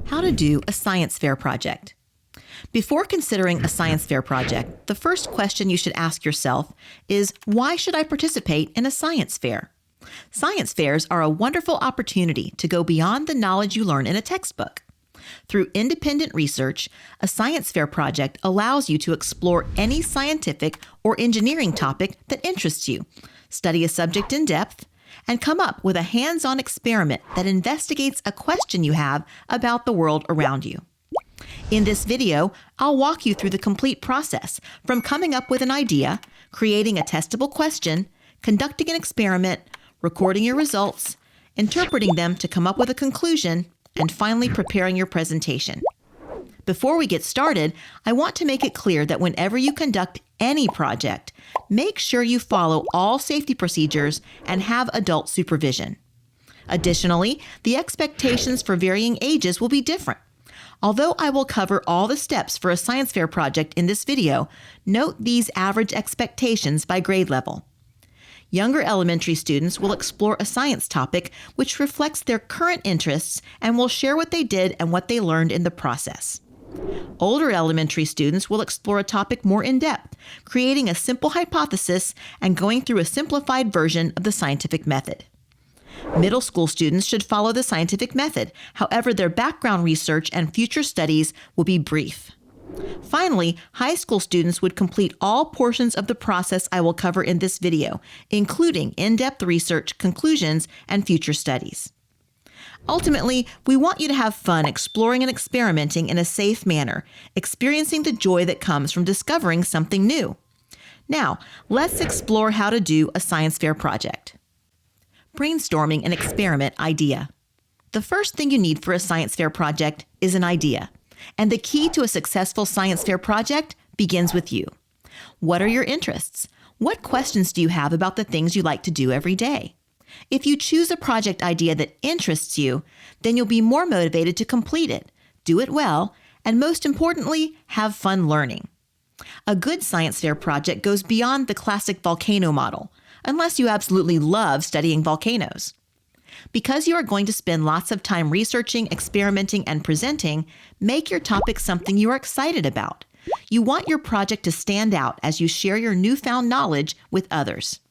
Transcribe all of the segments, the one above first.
How to do a science fair project. Before considering a science fair project, the first question you should ask yourself is, why should I participate in a science fair? Science fairs are a wonderful opportunity to go beyond the knowledge you learn in a textbook. Through independent research, a science fair project allows you to explore any scientific or engineering topic that interests you, study a subject in depth, and come up with a hands-on experiment that investigates a question you have about the world around you. In this video, I'll walk you through the complete process from coming up with an idea, creating a testable question, conducting an experiment, recording your results, interpreting them to come up with a conclusion, and finally preparing your presentation. Before we get started, I want to make it clear that whenever you conduct any project, make sure you follow all safety procedures and have adult supervision. Additionally, the expectations for varying ages will be different. Although I will cover all the steps for a science fair project in this video, note these average expectations by grade level. Younger elementary students will explore a science topic which reflects their current interests and will share what they did and what they learned in the process. Older elementary students will explore a topic more in depth, creating a simple hypothesis and going through a simplified version of the scientific method. Middle school students should follow the scientific method. However, their background research and future studies will be brief. Finally, high school students would complete all portions of the process I will cover in this video, including in-depth research, conclusions, and future studies. Ultimately, we want you to have fun exploring and experimenting in a safe manner, experiencing the joy that comes from discovering something new. Now, let's explore how to do a science fair project. Brainstorming an experiment idea. The first thing you need for a science fair project is an idea. And the key to a successful science fair project begins with you. What are your interests? What questions do you have about the things you like to do every day? If you choose a project idea that interests you, then you'll be more motivated to complete it, do it well, and most importantly, have fun learning. A good science fair project goes beyond the classic volcano model, unless you absolutely love studying volcanoes. Because you are going to spend lots of time researching, experimenting, and presenting, make your topic something you are excited about. You want your project to stand out as you share your newfound knowledge with others.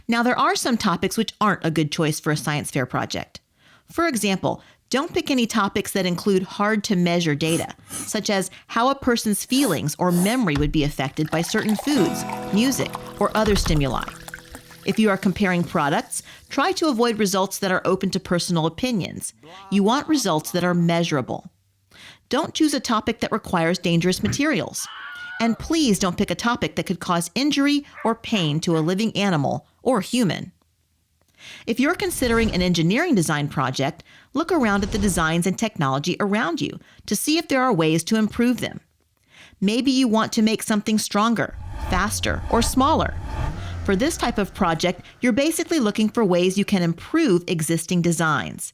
Now, there are some topics which aren't a good choice for a science fair project. For example, don't pick any topics that include hard-to-measure data, such as how a person's feelings or memory would be affected by certain foods, music, or other stimuli. If you are comparing products, try to avoid results that are open to personal opinions. You want results that are measurable. Don't choose a topic that requires dangerous materials. And please don't pick a topic that could cause injury or pain to a living animal or human. If you're considering an engineering design project, look around at the designs and technology around you to see if there are ways to improve them. Maybe you want to make something stronger, faster, or smaller. For this type of project, you're basically looking for ways you can improve existing designs.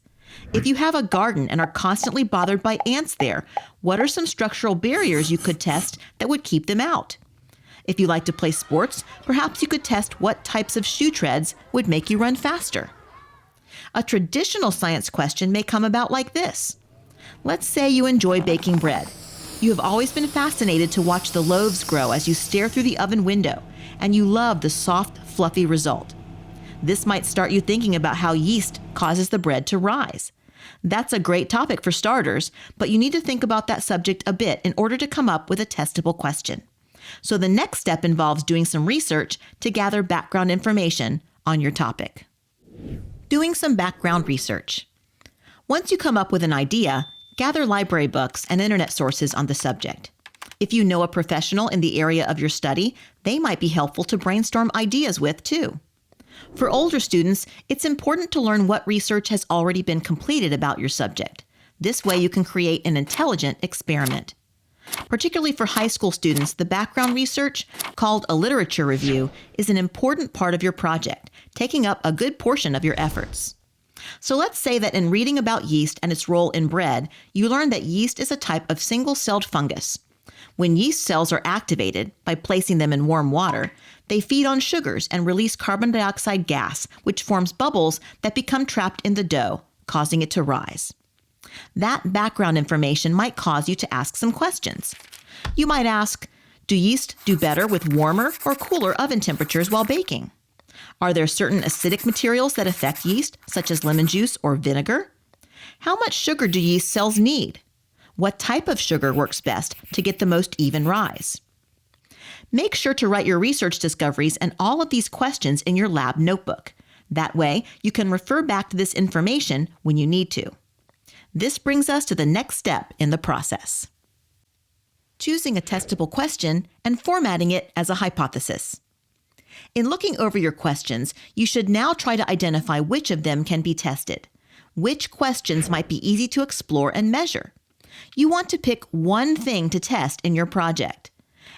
If you have a garden and are constantly bothered by ants there, what are some structural barriers you could test that would keep them out? If you like to play sports, perhaps you could test what types of shoe treads would make you run faster. A traditional science question may come about like this. Let's say you enjoy baking bread. You have always been fascinated to watch the loaves grow as you stare through the oven window, and you love the soft, fluffy result. This might start you thinking about how yeast causes the bread to rise. That's a great topic for starters, but you need to think about that subject a bit in order to come up with a testable question. So the next step involves doing some research to gather background information on your topic. Doing some background research. Once you come up with an idea, gather library books and internet sources on the subject. If you know a professional in the area of your study, they might be helpful to brainstorm ideas with too. For older students, it's important to learn what research has already been completed about your subject. This way you can create an intelligent experiment. Particularly for high school students, the background research, called a literature review, is an important part of your project, taking up a good portion of your efforts. So let's say that in reading about yeast and its role in bread, you learn that yeast is a type of single-celled fungus. When yeast cells are activated by placing them in warm water, they feed on sugars and release carbon dioxide gas, which forms bubbles that become trapped in the dough, causing it to rise. That background information might cause you to ask some questions. You might ask, do yeast do better with warmer or cooler oven temperatures while baking? Are there certain acidic materials that affect yeast, such as lemon juice or vinegar? How much sugar do yeast cells need? What type of sugar works best to get the most even rise? Make sure to write your research discoveries and all of these questions in your lab notebook. That way, you can refer back to this information when you need to. This brings us to the next step in the process: choosing a testable question and formatting it as a hypothesis. In looking over your questions, you should now try to identify which of them can be tested. Which questions might be easy to explore and measure? You want to pick one thing to test in your project.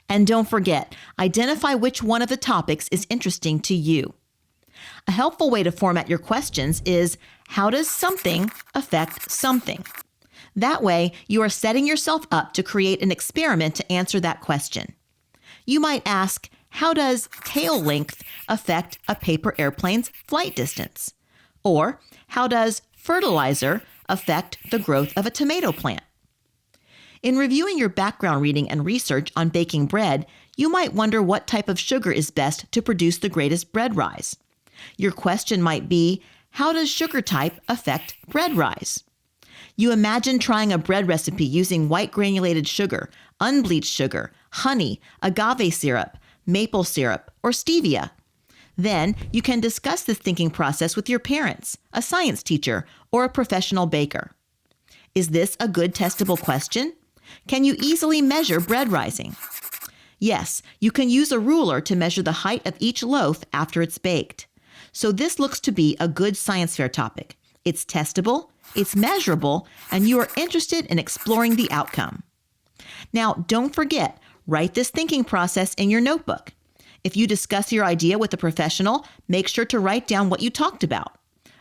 And don't forget, identify which one of the topics is interesting to you. A helpful way to format your questions is, how does something affect something? That way, you are setting yourself up to create an experiment to answer that question. You might ask, how does tail length affect a paper airplane's flight distance? Or, how does fertilizer affect the growth of a tomato plant? In reviewing your background reading and research on baking bread, you might wonder what type of sugar is best to produce the greatest bread rise. Your question might be, how does sugar type affect bread rise? You imagine trying a bread recipe using white granulated sugar, unbleached sugar, honey, agave syrup, maple syrup, or stevia. Then you can discuss this thinking process with your parents, a science teacher, or a professional baker. Is this a good testable question? Can you easily measure bread rising? Yes, you can use a ruler to measure the height of each loaf after it's baked. So this looks to be a good science fair topic. It's testable, it's measurable, and you are interested in exploring the outcome. Now, don't forget, write this thinking process in your notebook. If you discuss your idea with a professional, make sure to write down what you talked about.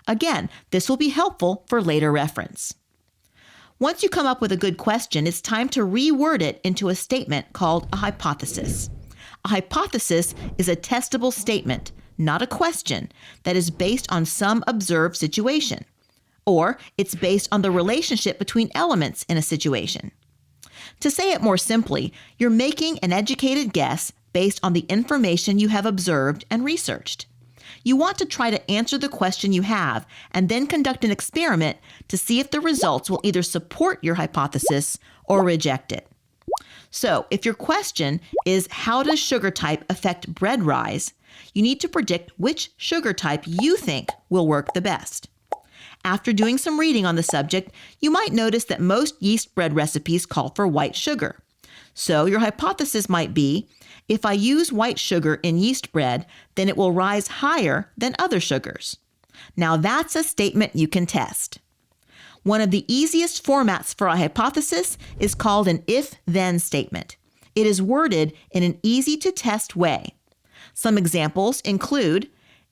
Again, this will be helpful for later reference. Once you come up with a good question, it's time to reword it into a statement called a hypothesis. A hypothesis is a testable statement, not a question, that is based on some observed situation, or it's based on the relationship between elements in a situation. To say it more simply, you're making an educated guess based on the information you have observed and researched. You want to try to answer the question you have and then conduct an experiment to see if the results will either support your hypothesis or reject it. So, if your question is, how does sugar type affect bread rise? You need to predict which sugar type you think will work the best. After doing some reading on the subject, you might notice that most yeast bread recipes call for white sugar. So your hypothesis might be, if I use white sugar in yeast bread, then it will rise higher than other sugars. Now that's a statement you can test. One of the easiest formats for a hypothesis is called an if-then statement. It is worded in an easy-to-test way. Some examples include,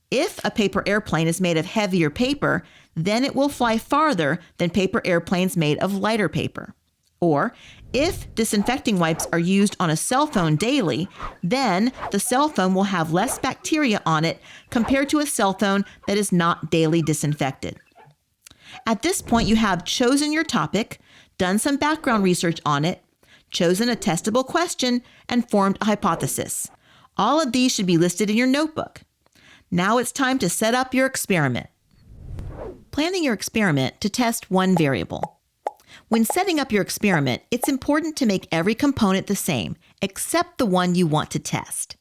if a paper airplane is made of heavier paper, then it will fly farther than paper airplanes made of lighter paper. Or, if disinfecting wipes are used on a cell phone daily, then the cell phone will have less bacteria on it compared to a cell phone that is not daily disinfected. At this point, you have chosen your topic, done some background research on it, chosen a testable question, and formed a hypothesis. All of these should be listed in your notebook. Now it's time to set up your experiment. Planning your experiment to test one variable. When setting up your experiment, it's important to make every component the same, except the one you want to test.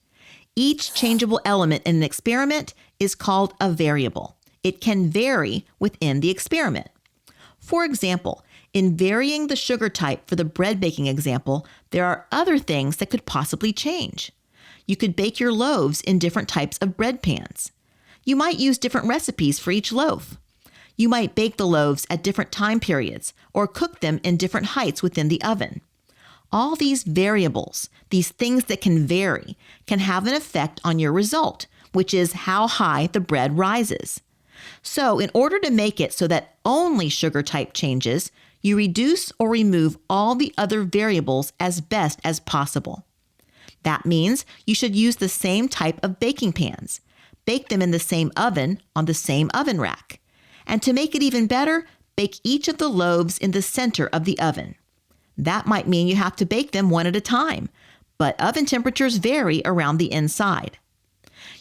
Each changeable element in an experiment is called a variable. It can vary within the experiment. For example, in varying the sugar type for the bread baking example, there are other things that could possibly change. You could bake your loaves in different types of bread pans. You might use different recipes for each loaf. You might bake the loaves at different time periods or cook them in different heights within the oven. All these variables, these things that can vary, can have an effect on your result, which is how high the bread rises. So in order to make it so that only sugar type changes, you reduce or remove all the other variables as best as possible. That means you should use the same type of baking pans, bake them in the same oven on the same oven rack. And to make it even better, bake each of the loaves in the center of the oven. That might mean you have to bake them one at a time, but oven temperatures vary around the inside.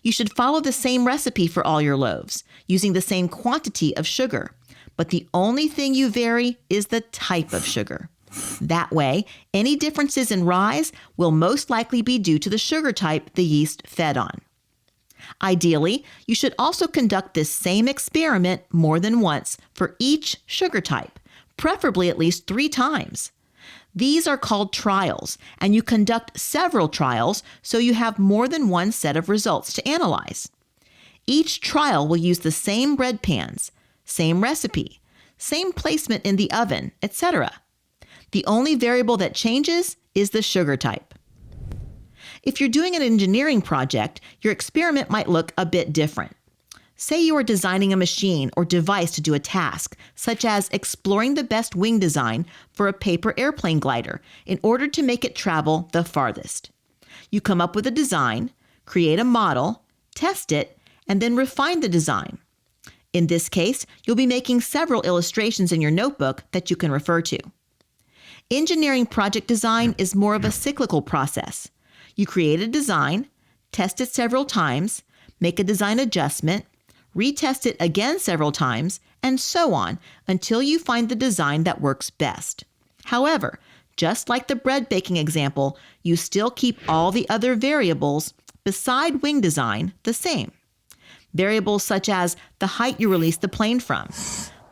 You should follow the same recipe for all your loaves, using the same quantity of sugar, but the only thing you vary is the type of sugar. That way, any differences in rise will most likely be due to the sugar type the yeast fed on. Ideally, you should also conduct this same experiment more than once for each sugar type, preferably at least 3 times. These are called trials, and you conduct several trials so you have more than one set of results to analyze. Each trial will use the same bread pans, same recipe, same placement in the oven, etc. The only variable that changes is the sugar type. If you're doing an engineering project, your experiment might look a bit different. Say you are designing a machine or device to do a task, such as exploring the best wing design for a paper airplane glider in order to make it travel the farthest. You come up with a design, create a model, test it, and then refine the design. In this case, you'll be making several illustrations in your notebook that you can refer to. Engineering project design is more of a cyclical process. You create a design, test it several times, make a design adjustment, retest it again several times, and so on until you find the design that works best. However, just like the bread baking example, you still keep all the other variables beside wing design the same. Variables such as the height you release the plane from,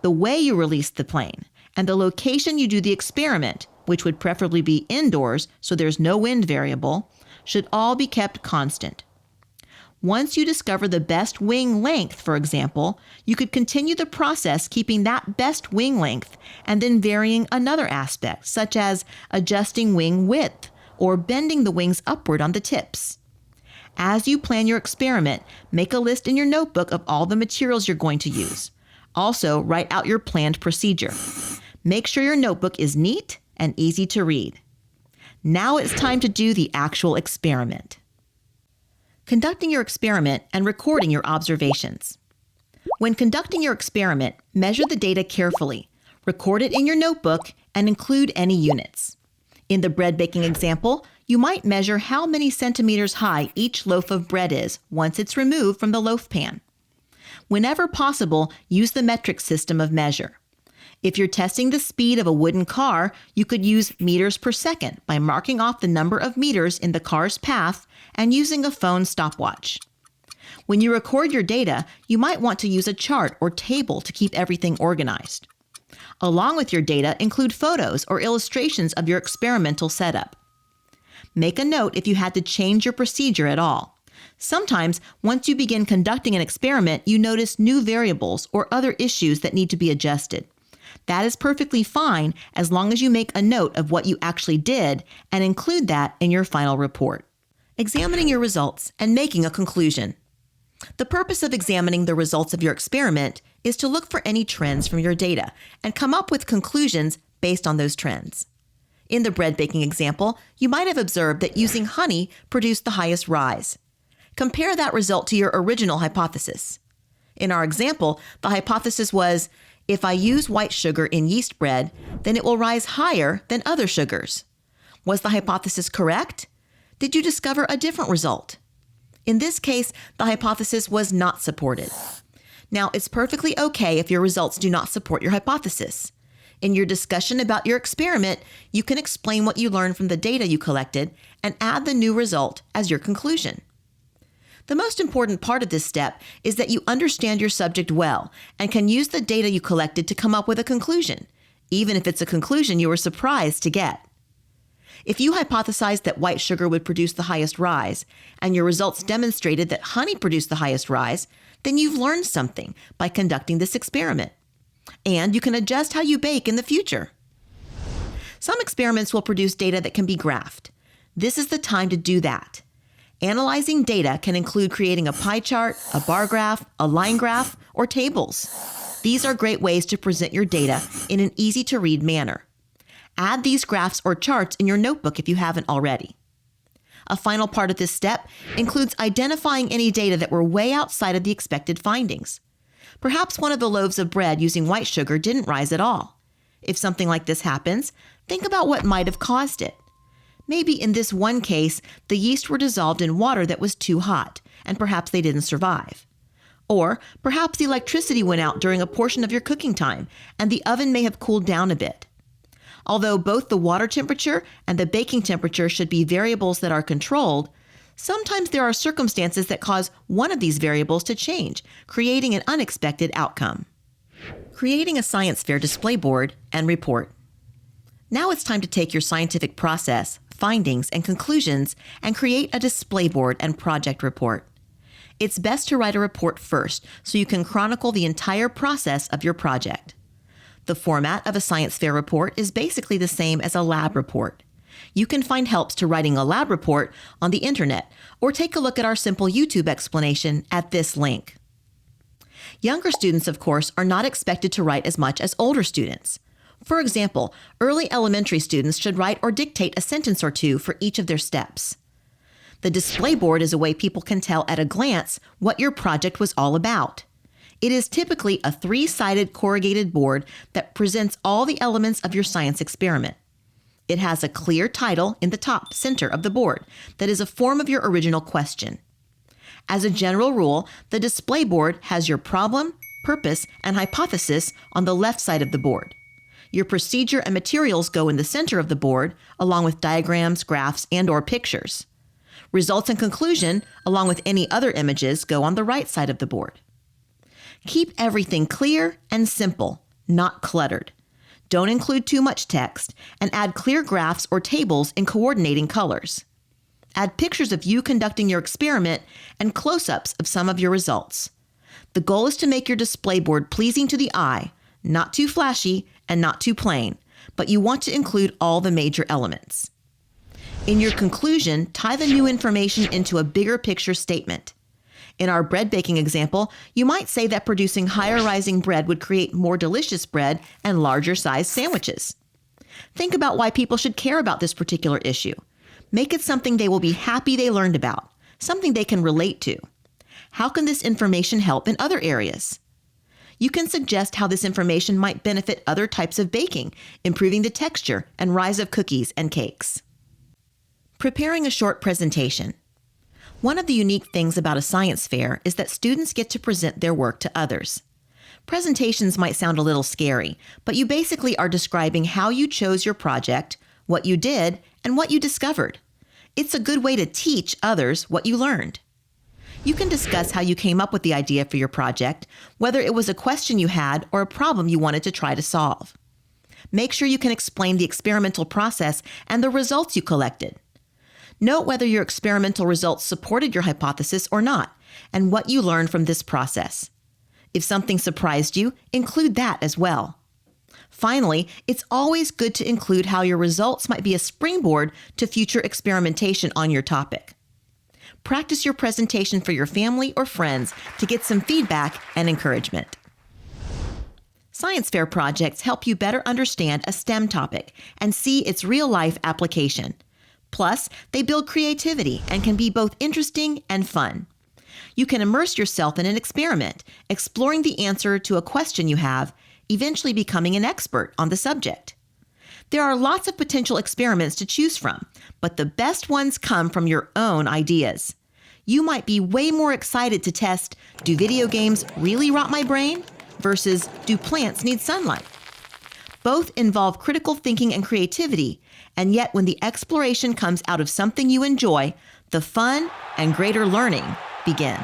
the way you release the plane, and the location you do the experiment, which would preferably be indoors so there's no wind variable, should all be kept constant. Once you discover the best wing length, for example, you could continue the process keeping that best wing length and then varying another aspect, such as adjusting wing width or bending the wings upward on the tips. As you plan your experiment, make a list in your notebook of all the materials you're going to use. Also, write out your planned procedure. Make sure your notebook is neat and easy to read. Now it's time to do the actual experiment. Conducting your experiment and recording your observations. When conducting your experiment, measure the data carefully, record it in your notebook, and include any units. In the bread baking example, you might measure how many centimeters high each loaf of bread is once it's removed from the loaf pan. Whenever possible, use the metric system of measure. If you're testing the speed of a wooden car, you could use meters per second by marking off the number of meters in the car's path and using a phone stopwatch. When you record your data, you might want to use a chart or table to keep everything organized. Along with your data, include photos or illustrations of your experimental setup. Make a note if you had to change your procedure at all. Sometimes, once you begin conducting an experiment, you notice new variables or other issues that need to be adjusted. That is perfectly fine as long as you make a note of what you actually did and include that in your final report. Examining your results and making a conclusion. The purpose of examining the results of your experiment is to look for any trends from your data and come up with conclusions based on those trends. In the bread baking example, you might have observed that using honey produced the highest rise. Compare that result to your original hypothesis. In our example, the hypothesis was, if I use white sugar in yeast bread, then it will rise higher than other sugars. Was the hypothesis correct? Did you discover a different result? In this case, the hypothesis was not supported. Now, it's perfectly okay if your results do not support your hypothesis. In your discussion about your experiment, you can explain what you learned from the data you collected and add the new result as your conclusion. The most important part of this step is that you understand your subject well and can use the data you collected to come up with a conclusion, even if it's a conclusion you were surprised to get. If you hypothesized that white sugar would produce the highest rise, and your results demonstrated that honey produced the highest rise, then you've learned something by conducting this experiment. And you can adjust how you bake in the future. Some experiments will produce data that can be graphed. This is the time to do that. Analyzing data can include creating a pie chart, a bar graph, a line graph, or tables. These are great ways to present your data in an easy-to-read manner. Add these graphs or charts in your notebook if you haven't already. A final part of this step includes identifying any data that were way outside of the expected findings. Perhaps one of the loaves of bread using white sugar didn't rise at all. If something like this happens, think about what might have caused it. Maybe in this one case, the yeast were dissolved in water that was too hot, and perhaps they didn't survive. Or perhaps the electricity went out during a portion of your cooking time, and the oven may have cooled down a bit. Although both the water temperature and the baking temperature should be variables that are controlled, sometimes there are circumstances that cause one of these variables to change, creating an unexpected outcome. Creating a science fair display board and report. Now it's time to take your scientific process, findings, and conclusions and create a display board and project report. It's best to write a report first so you can chronicle the entire process of your project. The format of a science fair report is basically the same as a lab report. You can find helps to writing a lab report on the internet or take a look at our simple YouTube explanation at this link. Younger students, of course, are not expected to write as much as older students. For example, early elementary students should write or dictate a sentence or two for each of their steps. The display board is a way people can tell at a glance what your project was all about. It is typically a 3-sided corrugated board that presents all the elements of your science experiment. It has a clear title in the top center of the board that is a form of your original question. As a general rule, the display board has your problem, purpose, and hypothesis on the left side of the board. Your procedure and materials go in the center of the board, along with diagrams, graphs, and/or pictures. Results and conclusion, along with any other images, go on the right side of the board. Keep everything clear and simple, not cluttered. Don't include too much text, and add clear graphs or tables in coordinating colors. Add pictures of you conducting your experiment and close-ups of some of your results. The goal is to make your display board pleasing to the eye, not too flashy and not too plain, but you want to include all the major elements. In your conclusion, tie the new information into a bigger picture statement. In our bread baking example, you might say that producing higher rising bread would create more delicious bread and larger sized sandwiches. Think about why people should care about this particular issue. Make it something they will be happy they learned about, something they can relate to. How can this information help in other areas? You can suggest how this information might benefit other types of baking, improving the texture and rise of cookies and cakes. Preparing a short presentation. One of the unique things about a science fair is that students get to present their work to others. Presentations might sound a little scary, but you basically are describing how you chose your project, what you did, and what you discovered. It's a good way to teach others what you learned. You can discuss how you came up with the idea for your project, whether it was a question you had or a problem you wanted to try to solve. Make sure you can explain the experimental process and the results you collected. Note whether your experimental results supported your hypothesis or not, and what you learned from this process. If something surprised you, include that as well. Finally, it's always good to include how your results might be a springboard to future experimentation on your topic. Practice your presentation for your family or friends to get some feedback and encouragement. Science fair projects help you better understand a STEM topic and see its real-life application. Plus, they build creativity and can be both interesting and fun. You can immerse yourself in an experiment, exploring the answer to a question you have, eventually becoming an expert on the subject. There are lots of potential experiments to choose from, but the best ones come from your own ideas. You might be way more excited to test, do video games really rot my brain? Versus, do plants need sunlight? Both involve critical thinking and creativity, and yet when the exploration comes out of something you enjoy, the fun and greater learning begin.